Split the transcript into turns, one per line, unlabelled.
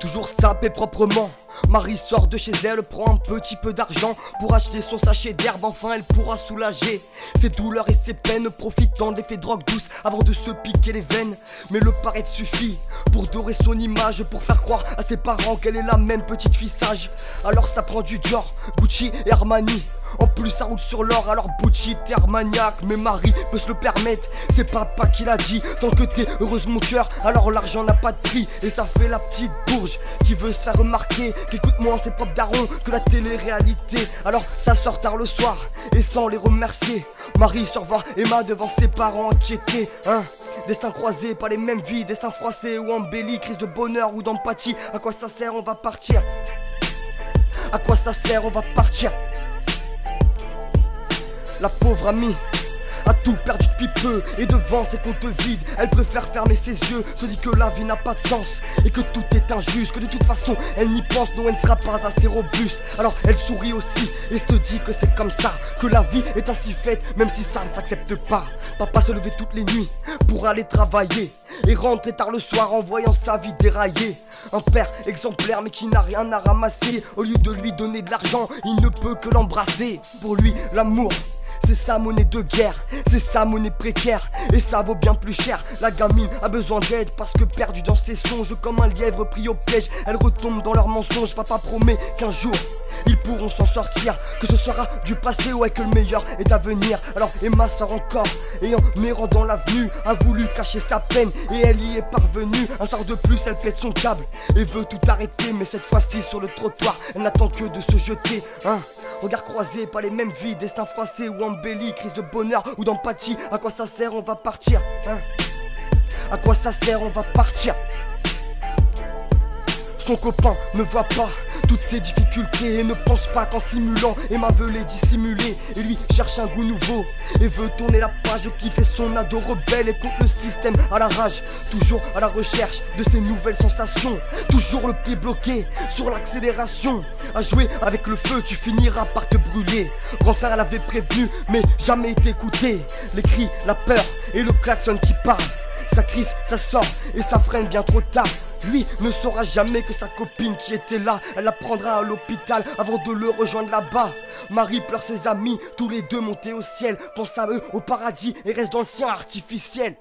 Toujours sapée proprement, Marie sort de chez elle, prend un petit peu d'argent pour acheter son sachet d'herbe. Enfin elle pourra soulager ses douleurs et ses peines, profitant d'effets drogue douce avant de se piquer les veines. Mais le paraître suffit pour dorer son image, pour faire croire à ses parents qu'elle est la même petite fille sage. Alors ça prend du Dior, Gucci et Armani. En plus ça roule sur l'or, alors Gucci t'es Armagnac. Mais Marie peut se le permettre, c'est papa qui l'a dit. Tant que t'es heureuse mon cœur, alors l'argent n'a pas de prix. Et ça fait la petite bourge qui veut se faire remarquer, qui écoute moins ses propres darons que la télé-réalité. Alors ça sort tard le soir, et sans les remercier, Marie se revoit Emma devant ses parents inquiétés. Destin croisé, pas les mêmes vies, destin froissé ou embelli, crise de bonheur ou d'empathie. À quoi ça sert, on va partir? À quoi ça sert, on va partir? La pauvre amie a tout perdu depuis peu, et devant ses comptes vides, elle préfère fermer ses yeux, se dit que la vie n'a pas de sens et que tout est injuste, que de toute façon elle n'y pense, non elle ne sera pas assez robuste. Alors elle sourit aussi et se dit que c'est comme ça, que la vie est ainsi faite, même si ça ne s'accepte pas. Papa se levait toutes les nuits pour aller travailler et rentrer tard le soir en voyant sa vie dérailler. Un père exemplaire mais qui n'a rien à ramasser, au lieu de lui donner de l'argent, il ne peut que l'embrasser. Pour lui l'amour, c'est sa monnaie de guerre, c'est sa monnaie précaire, et ça vaut bien plus cher. La gamine a besoin d'aide parce que perdue dans ses songes, comme un lièvre pris au piège, elle retombe dans leurs mensonges. Papa promet qu'un jour ils pourront s'en sortir, que ce sera du passé, ouais, que le meilleur est à venir. Alors Emma sort encore et en errant dans l'avenue a voulu cacher sa peine, et elle y est parvenue. Un soir de plus elle pète son câble et veut tout arrêter, mais cette fois-ci sur le trottoir elle n'attend que de se jeter. Regard croisé, pas les mêmes vies, destin froissé ou embelli, crise de bonheur ou d'empathie. À quoi ça sert, on va partir? À quoi ça sert, on va partir? Son copain ne voit pas toutes ses difficultés et ne pense pas qu'en simulant Emma veut les dissimuler, et lui cherche un goût nouveau et veut tourner la page, qui fait son ado rebelle et contre le système à la rage. Toujours à la recherche de ces nouvelles sensations, toujours le pied bloqué sur l'accélération. À jouer avec le feu, tu finiras par te brûler. Grand frère l'avait prévenu mais jamais été écouté. Les cris, la peur et le klaxon qui parle, ça crise, ça sort et ça freine bien trop tard. Lui ne saura jamais que sa copine qui était là, elle la prendra à l'hôpital avant de le rejoindre là-bas. Marie pleure ses amis, tous les deux montés au ciel, pense à eux au paradis et reste dans le sien artificiel.